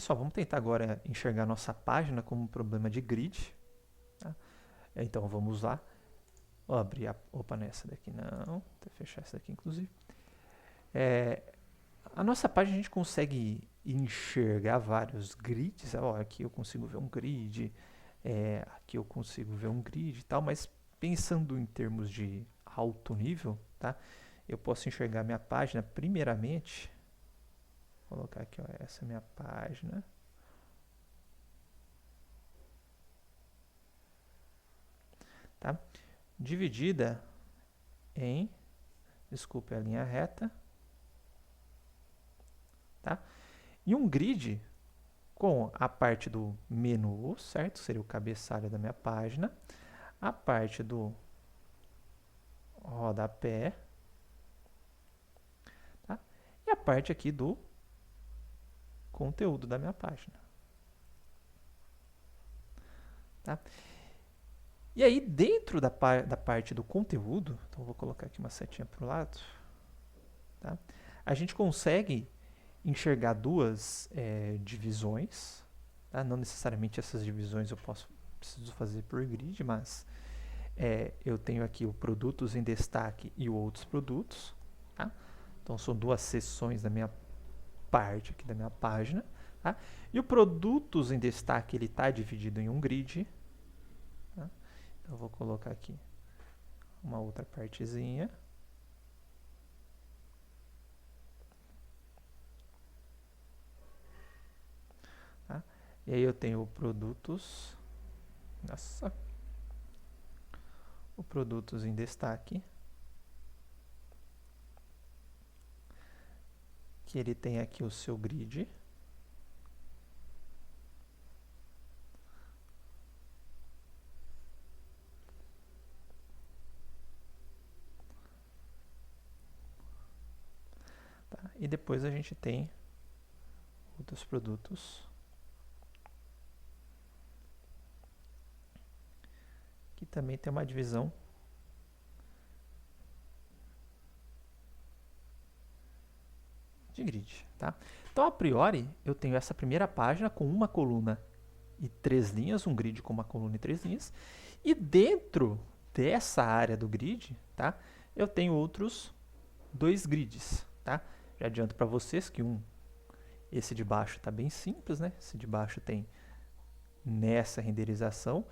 Pessoal, vamos tentar agora enxergar nossa página como um problema de grid. Tá? Então, vamos lá. Vou abrir opa, nessa daqui não. Vou fechar essa daqui, inclusive. A nossa página a gente consegue enxergar vários grids. Ó, aqui eu consigo ver um grid. Aqui eu consigo ver um grid e tal. Mas pensando em termos de alto nível, tá? Eu posso enxergar minha página primeiramente. Vou colocar aqui, ó, essa é a minha página. Tá? Dividida em, desculpe, a linha reta, tá? E um grid com a parte do menu, certo? Seria o cabeçalho da minha página, a parte do rodapé, tá? E a parte aqui do conteúdo da minha página, tá? E aí, dentro da parte do conteúdo, então vou colocar aqui uma setinha para o lado, tá? A gente consegue enxergar duas divisões, tá? Não necessariamente essas divisões eu preciso fazer por grid, mas eu tenho aqui o produtos em destaque e o outros produtos, tá? Então são duas seções da minha parte aqui da minha página, tá? E o produtos em destaque ele está dividido em um grid, tá? Então eu vou colocar aqui uma outra partezinha. Tá? E aí eu tenho produtos, o produtos em destaque, que ele tem aqui o seu grid. Tá? E depois a gente tem outros produtos que também tem uma divisão de grid, tá? Então, a priori, eu tenho essa primeira página com uma coluna e 3 linhas, um grid com uma coluna e 3 linhas, e dentro dessa área do grid, tá? Eu tenho outros 2 grids, tá? Já adianto para vocês que esse de baixo está bem simples, né? Esse de baixo tem nessa renderização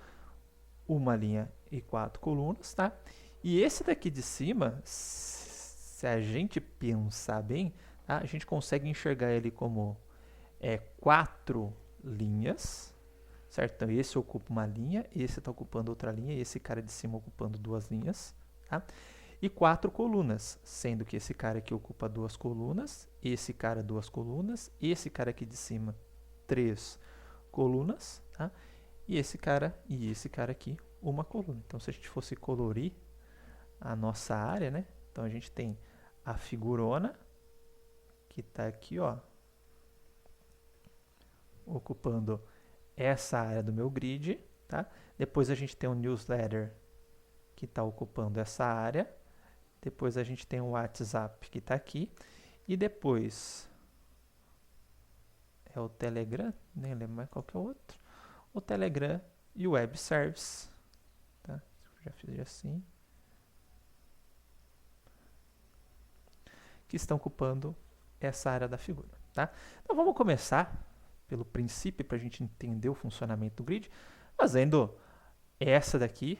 uma linha e 4 colunas, tá? E esse daqui de cima, se a gente pensar bem, tá? A gente consegue enxergar ele como 4 linhas, certo? Então esse ocupa uma linha, esse está ocupando outra linha, e esse cara de cima ocupando 2 linhas, tá? E 4 colunas, sendo que esse cara aqui ocupa 2 colunas, esse cara 2 colunas, esse cara aqui de cima 3 colunas, tá? E esse cara aqui uma coluna. Então se a gente fosse colorir a nossa área, né? Então a gente tem a figurona que está aqui, ó, ocupando essa área do meu grid, tá? Depois a gente tem o newsletter que está ocupando essa área. Depois a gente tem o WhatsApp que está aqui. E depois é o Telegram, nem lembro mais qual que é o outro. O Telegram e o Web Service. Tá? Já fiz assim. Que estão ocupando essa área da figura. Tá? Então vamos começar pelo princípio para a gente entender o funcionamento do grid, fazendo essa daqui,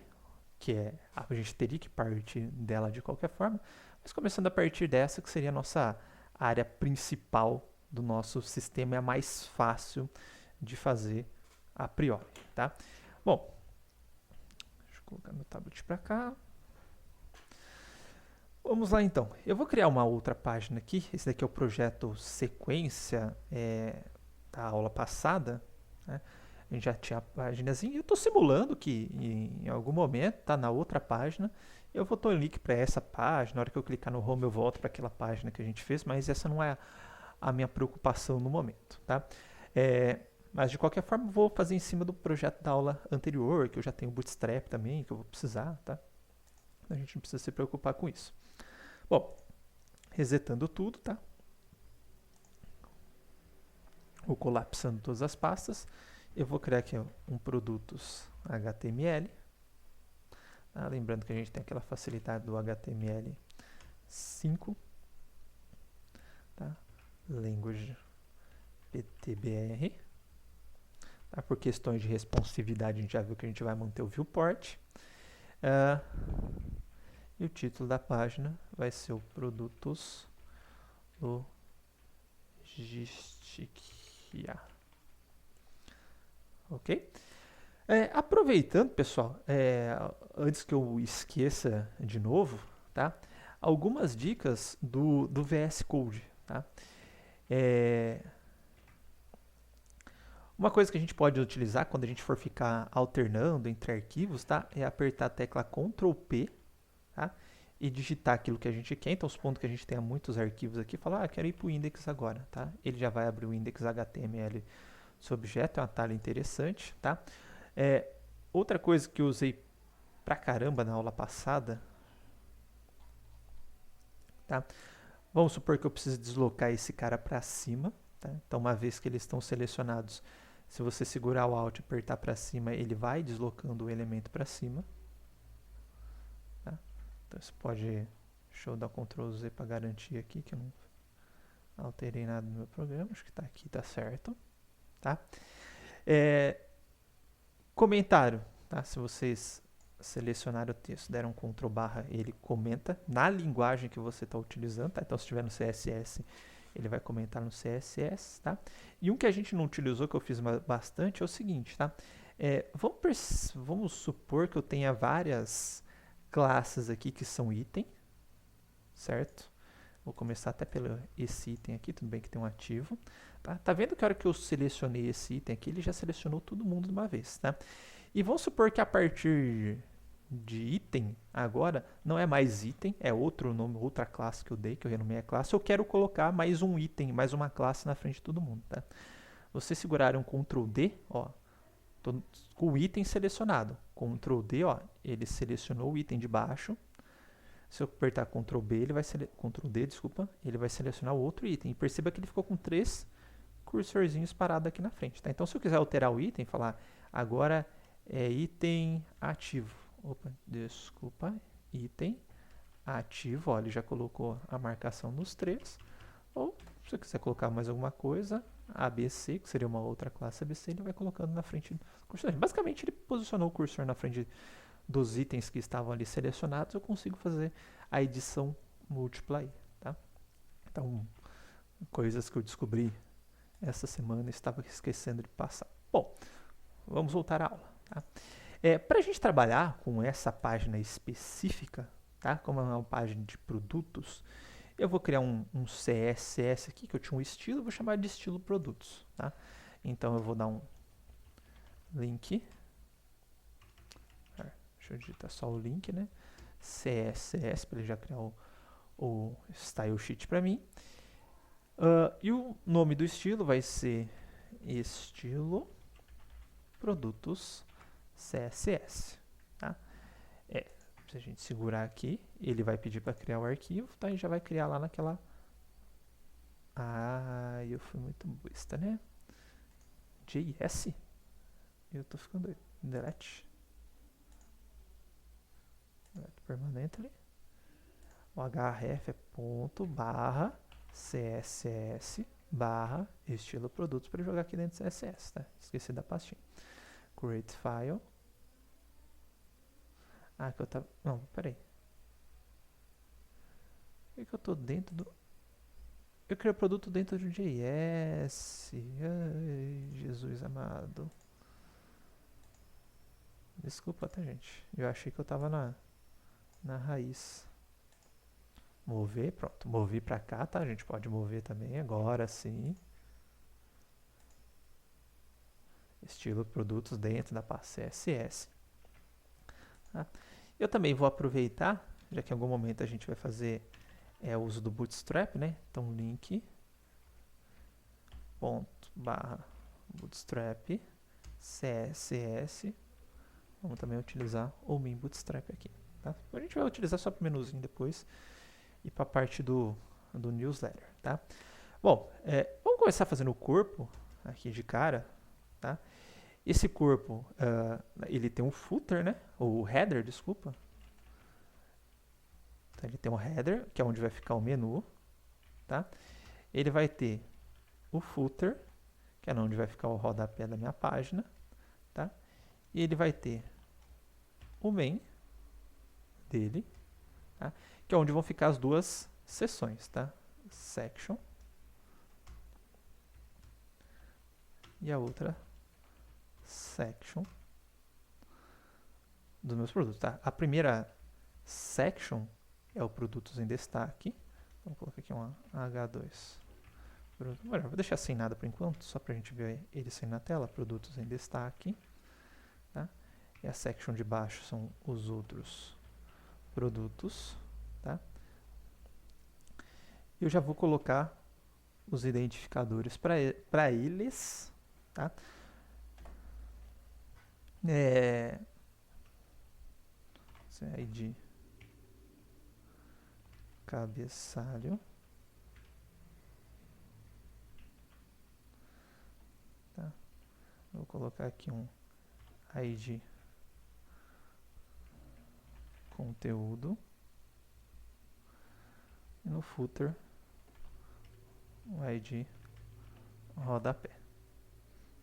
que a gente teria que partir dela de qualquer forma, mas começando a partir dessa, que seria a nossa área principal do nosso sistema, é a mais fácil de fazer a priori, tá? Bom, deixa eu colocar meu tablet para cá. Vamos lá então. Eu vou criar uma outra página aqui. Esse daqui é o projeto sequência da aula passada, né? A gente já tinha a páginazinha. Eu estou simulando que em algum momento, tá na outra página, eu vou ter um link para essa página. Na hora que eu clicar no home, eu volto para aquela página que a gente fez, mas essa não é a minha preocupação no momento, tá? Mas de qualquer forma, eu vou fazer em cima do projeto da aula anterior, que eu já tenho Bootstrap também, que eu vou precisar, tá? A gente não precisa se preocupar com isso. Bom, resetando tudo, tá? ou colapsando todas as pastas. Eu vou criar aqui um produtos HTML. Tá? Lembrando que a gente tem aquela facilidade do HTML5. Tá? Language PTBR. Tá? Por questões de responsividade, a gente já viu que a gente vai manter o viewport. E o título da página vai ser o Produtos Logistica. Ok? Aproveitando, pessoal, antes que eu esqueça de novo, tá? Algumas dicas do VS Code. Tá? Uma coisa que a gente pode utilizar quando a gente for ficar alternando entre arquivos, tá? É apertar a tecla Ctrl P, tá? E digitar aquilo que a gente quer. Então, supondo que a gente tenha muitos arquivos aqui, falar, quero ir para o index agora, tá? Ele já vai abrir o index HTML desse objeto, é um atalho interessante, tá? Outra coisa que eu usei pra caramba na aula passada, tá? Vamos supor que eu preciso deslocar esse cara para cima, tá? Então, uma vez que eles estão selecionados, se você segurar o Alt e apertar para cima, ele vai deslocando o elemento para cima. Tá? Então, você pode... Deixa eu dar Ctrl Z para garantir aqui que eu não alterei nada no meu programa. Acho que está aqui, está certo. Tá? Comentário. Tá? Se vocês selecionarem o texto, deram Ctrl barra, ele comenta na linguagem que você está utilizando. Tá? Então, se estiver no CSS, ele vai comentar no CSS. Tá? E um que a gente não utilizou, que eu fiz bastante, é o seguinte. Tá? Vamos supor que eu tenha várias classes aqui que são item. Certo? Vou começar até pelo esse item aqui, tudo bem que tem um ativo. Tá vendo que a hora que eu selecionei esse item aqui, ele já selecionou todo mundo de uma vez, tá? E vamos supor que a partir de item, agora, não é mais item, é outro nome, outra classe que eu dei, que eu renomei a classe. Eu quero colocar mais um item, mais uma classe na frente de todo mundo, tá? Vocês segurarem Ctrl D, ó, tô com o item selecionado. Ctrl D, ó, ele selecionou o item de baixo. Se eu apertar Ctrl B, ele vai Ctrl D, desculpa, ele vai selecionar o outro item. E perceba que ele ficou com 3 cursorzinhos parados aqui na frente. Tá? Então, se eu quiser alterar o item, falar agora é item ativo. Opa, desculpa, item ativo. Ó, ele já colocou a marcação nos 3. Ou, se eu quiser colocar mais alguma coisa, ABC, que seria uma outra classe ABC, ele vai colocando na frente do cursor. Basicamente, ele posicionou o cursor na frente dos itens que estavam ali selecionados, eu consigo fazer a edição múltipla aí, tá? Então, coisas que eu descobri essa semana e estava esquecendo de passar. Bom, vamos voltar à aula, tá? Para a gente trabalhar com essa página específica, tá? Como é uma página de produtos, eu vou criar um CSS aqui, que eu tinha um estilo, vou chamar de estilo produtos, tá? Então, eu vou dar um link. Deixa eu digitar só o link, né? CSS, para ele já criar o style sheet para mim. E o nome do estilo vai ser estilo produtos CSS. Tá? Se a gente segurar aqui, ele vai pedir para criar o arquivo, tá? E já vai criar lá naquela... Ah, eu fui muito besta, né? JS? Eu tô ficando doido. Delete. Permanently. O href é ponto barra css barra estilo produtos para jogar aqui dentro do CSS, tá? Esqueci da pastinha. Create file. Ah, que eu tava... Não, peraí. Por que eu tô dentro do... Eu criei o produto dentro do JS. Ai, Jesus amado. Desculpa, tá, gente? Eu achei que eu tava na raiz. Mover, pronto. Movi para cá, tá? A gente pode mover também agora, sim. Estilo produtos dentro da pasta CSS. Tá? Eu também vou aproveitar, já que em algum momento a gente vai fazer o uso do Bootstrap, né? Então, link ponto barra Bootstrap CSS. Vamos também utilizar o min Bootstrap aqui. Tá? A gente vai utilizar só para o menuzinho depois e para a parte do newsletter, tá? Bom, vamos começar fazendo o corpo aqui de cara, tá? Esse corpo, ele tem um footer, né? Ou header, desculpa. Então, ele tem um header, que é onde vai ficar o menu, tá? Ele vai ter o footer, que é onde vai ficar o rodapé da minha página, tá? E ele vai ter o main dele, tá? Que é onde vão ficar as duas seções, tá? Section e a outra section dos meus produtos, tá? A primeira section é o produtos em destaque. Vou colocar aqui um H2. Vou deixar sem nada por enquanto, só para a gente ver ele saindo na tela. Produtos em destaque, tá? E a section de baixo são os outros produtos, tá? Eu já vou colocar os identificadores para eles, tá? ID cabeçalho, tá? Vou colocar aqui um ID conteúdo e no footer um ID rodapé,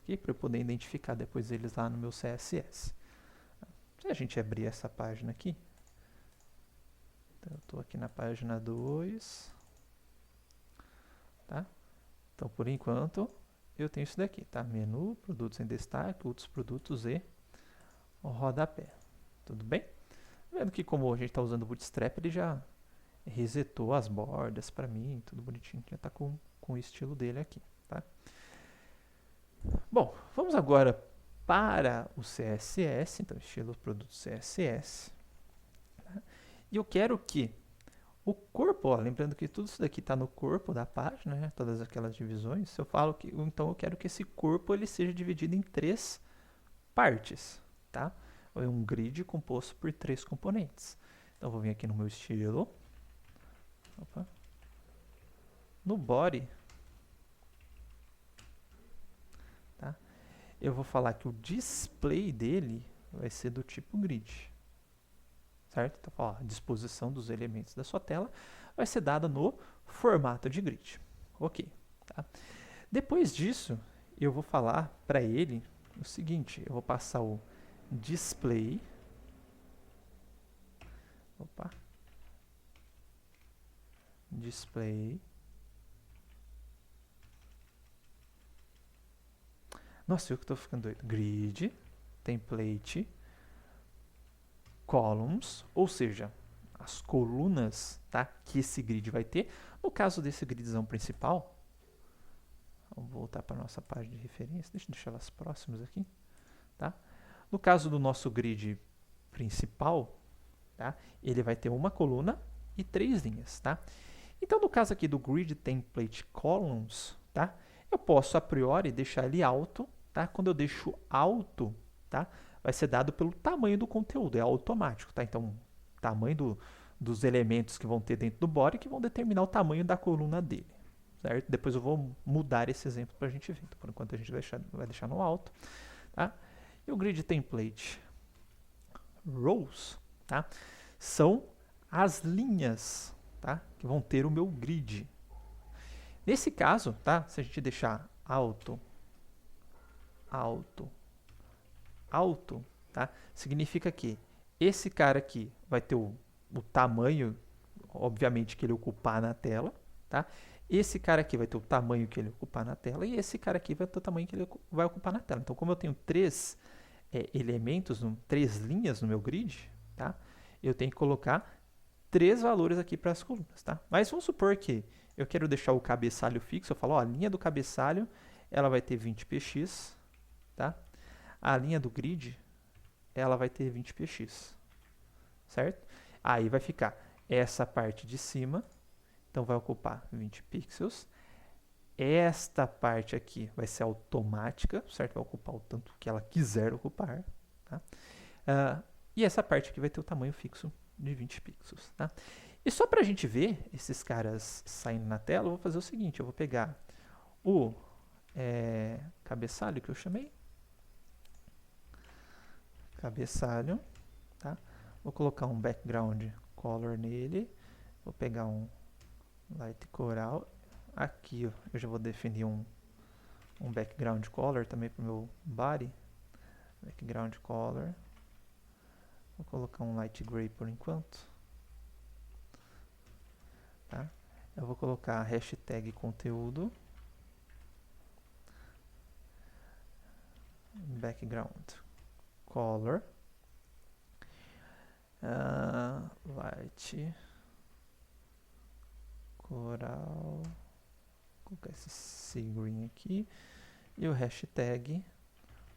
aqui para eu poder identificar depois eles lá no meu CSS. Se a gente abrir essa página aqui, então eu estou aqui na página 2, tá? Então, por enquanto, eu tenho isso daqui, tá? Menu, produtos em destaque, outros produtos e o rodapé. Tudo bem? Vendo que como a gente está usando o Bootstrap, ele já resetou as bordas para mim, tudo bonitinho, já está com o estilo dele aqui, tá? Bom, vamos agora para o CSS, então estilo produto CSS. Tá? E eu quero que o corpo, ó, lembrando que tudo isso daqui está no corpo da página, né? Todas aquelas divisões, eu falo que, então eu quero que esse corpo ele seja dividido em 3 partes, tá? É um grid composto por 3 componentes. Então eu vou vir aqui no meu estilo, opa, no body, tá? Eu vou falar que o display dele vai ser do tipo grid, certo? Então, ó, a disposição dos elementos da sua tela vai ser dada no formato de grid. Ok. Tá? Depois disso, eu vou falar para ele o seguinte, eu vou passar o display, display, nossa, eu que estou ficando doido, grid, template, columns, ou seja, as colunas, tá, que esse grid vai ter. No caso desse gridzão principal, vamos voltar para a nossa página de referência, deixa eu deixar elas próximas aqui, tá? No caso do nosso grid principal, tá, ele vai ter uma coluna e 3 linhas, tá? Então, no caso aqui do grid template columns, tá, eu posso a priori deixar ele alto, tá? Quando eu deixo alto, tá, vai ser dado pelo tamanho do conteúdo, é automático, tá? Então, o tamanho dos elementos que vão ter dentro do body que vão determinar o tamanho da coluna dele, certo? Depois eu vou mudar esse exemplo para a gente ver. Então, por enquanto a gente vai deixar no alto, tá? E o grid template rows, tá, são as linhas, tá, que vão ter o meu grid. Nesse caso, tá, se a gente deixar alto, alto, alto, tá, significa que esse cara aqui vai ter o tamanho, obviamente, que ele ocupar na tela, tá? Esse cara aqui vai ter o tamanho que ele ocupar na tela e esse cara aqui vai ter o tamanho que ele vai ocupar na tela. Então, como eu tenho 3 elementos, 3 linhas no meu grid, tá? Eu tenho que colocar 3 valores aqui para as colunas, tá? Mas vamos supor que eu quero deixar o cabeçalho fixo, eu falo, ó, a linha do cabeçalho, ela vai ter 20px, tá? A linha do grid, ela vai ter 20px, certo? Aí vai ficar essa parte de cima, então vai ocupar 20 pixels. Esta parte aqui vai ser automática, certo? Vai ocupar o tanto que ela quiser ocupar, tá? E essa parte aqui vai ter o tamanho fixo de 20 pixels, tá? E só para a gente ver esses caras saindo na tela, eu vou fazer o seguinte, eu vou pegar o cabeçalho que eu chamei. Cabeçalho, tá? Vou colocar um background color nele. Vou pegar um light coral. Aqui eu já vou definir um background color também para o meu body. Background color. Vou colocar um light gray por enquanto. Tá? Eu vou colocar a hashtag conteúdo. Background color. Light coral. Vou colocar esse sea green aqui. E o hashtag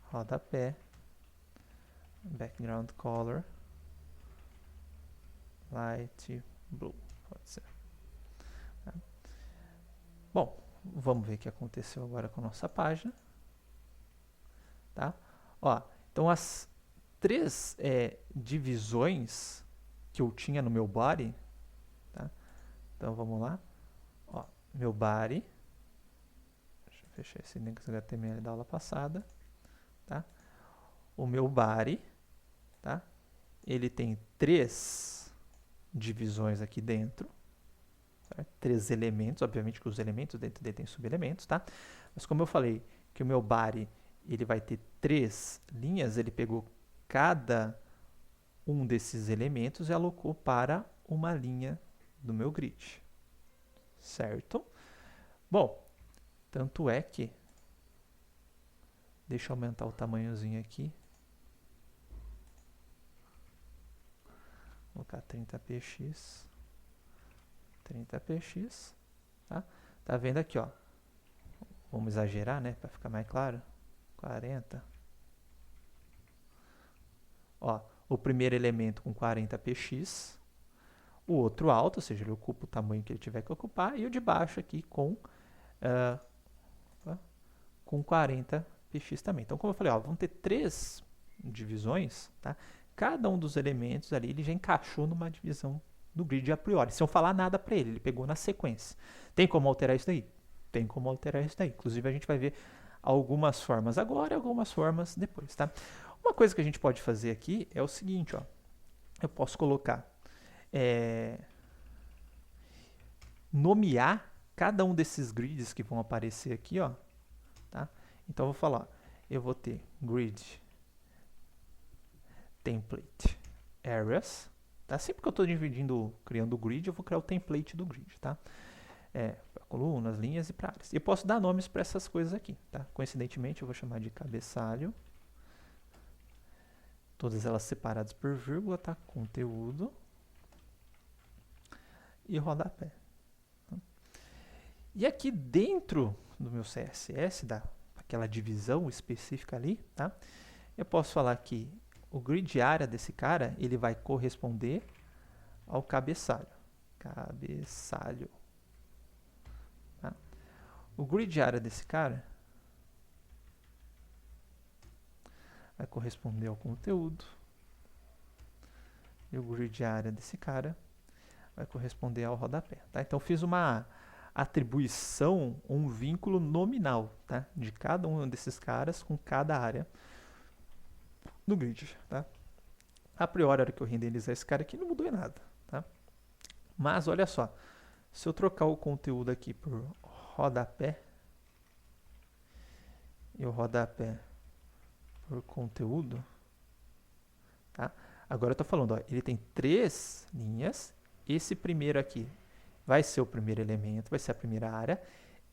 rodapé. Background color. Light blue. Pode ser. Tá? Bom, vamos ver o que aconteceu agora com a nossa página. Tá? Ó, então as 3 divisões que eu tinha no meu body, tá? Então vamos lá, ó, meu body, deixa eu fechar esse link HTML da aula passada, tá? O meu body, tá? Ele tem 3 divisões aqui dentro, certo? 3 elementos, obviamente que os elementos dentro dele tem subelementos, tá? Mas como eu falei que o meu body ele vai ter 3 linhas, ele pegou cada um desses elementos e alocou para uma linha do meu grid. Certo? Bom, tanto é que... Deixa eu aumentar o tamanhozinho aqui. Vou colocar 30px. 30px. Tá? Tá vendo aqui, ó. Vamos exagerar, né? Para ficar mais claro. 40. Ó, o primeiro elemento com 40px, o outro alto, ou seja, ele ocupa o tamanho que ele tiver que ocupar, e o de baixo aqui com 40px também. Então, como eu falei, ó, vão ter 3 divisões, tá? Cada um dos elementos ali, ele já encaixou numa divisão do grid a priori, sem eu falar nada para ele, ele pegou na sequência. Tem como alterar isso daí? Tem como alterar isso daí. Inclusive, a gente vai ver algumas formas agora e algumas formas depois, tá? Uma coisa que a gente pode fazer aqui é o seguinte, ó. Eu posso colocar, nomear cada um desses grids que vão aparecer aqui, ó. Tá? Então, eu vou falar, eu vou ter grid template areas, tá? Sempre que eu estou criando o grid, eu vou criar o template do grid, tá? Para colunas, linhas e para áreas. E eu posso dar nomes para essas coisas aqui, tá? Coincidentemente, eu vou chamar de cabeçalho. Todas elas separadas por vírgula, tá? Conteúdo. E rodapé. E aqui dentro do meu CSS, aquela divisão específica ali, tá? Eu posso falar que o grid área desse cara, ele vai corresponder ao cabeçalho. Cabeçalho. Tá? O grid área desse cara vai corresponder ao conteúdo. E o grid área desse cara vai corresponder ao rodapé. Tá? Então, eu fiz uma atribuição, um vínculo nominal, tá? De cada um desses caras com cada área do grid. Tá? A priori, a hora que eu renderizar esse cara aqui, não mudou em nada. Tá? Mas, olha só, se eu trocar o conteúdo aqui por rodapé, e o rodapé por conteúdo, tá? Agora eu estou falando, ó, ele tem 3 linhas, esse primeiro aqui vai ser o primeiro elemento, vai ser a primeira área,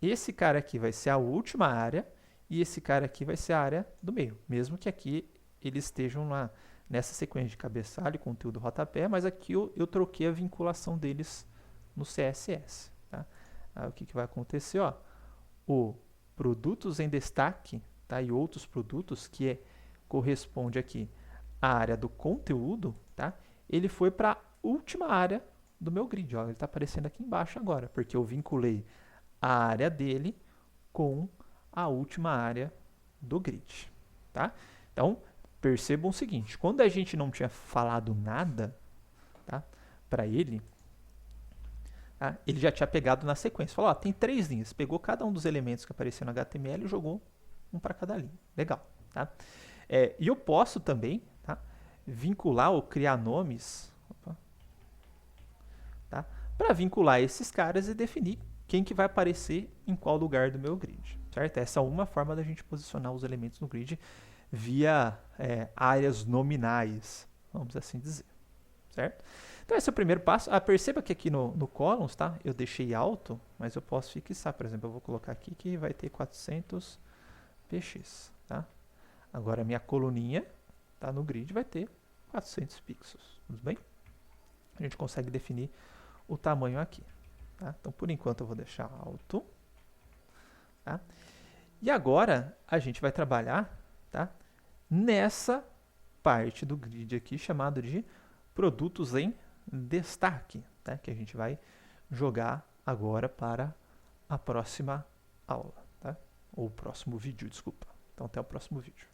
esse cara aqui vai ser a última área, e esse cara aqui vai ser a área do meio, mesmo que aqui eles estejam nessa sequência de cabeçalho, conteúdo, rodapé, mas aqui eu troquei a vinculação deles no CSS. Tá? Aí o que vai acontecer? Ó, o produtos em destaque, tá? E outros produtos, que corresponde aqui à área do conteúdo, tá? Ele foi para a última área do meu grid. Ó. Ele está aparecendo aqui embaixo agora, porque eu vinculei a área dele com a última área do grid. Tá? Então, percebam o seguinte, quando a gente não tinha falado nada, tá, para ele, tá? Ele já tinha pegado na sequência. Falou, ó, tem 3 linhas. Pegou cada um dos elementos que apareceu no HTML e jogou um para cada linha. Legal. Tá? E eu posso também, tá, vincular ou criar nomes, tá, para vincular esses caras e definir quem que vai aparecer em qual lugar do meu grid. Certo? Essa é uma forma da gente posicionar os elementos no grid via áreas nominais, vamos assim dizer. Certo? Então esse é o primeiro passo. Perceba que aqui no columns, tá, eu deixei alto, mas eu posso fixar. Por exemplo, eu vou colocar aqui que vai ter 400 px. Tá? Agora a minha coluninha, tá, no grid vai ter 400 pixels. Tudo bem? A gente consegue definir o tamanho aqui. Tá? Então por enquanto eu vou deixar alto. Tá? E agora a gente vai trabalhar, tá, nessa parte do grid aqui chamado de produtos em destaque, tá, que a gente vai jogar agora para a próxima aula, tá? Ou o próximo vídeo, desculpa. Então até o próximo vídeo.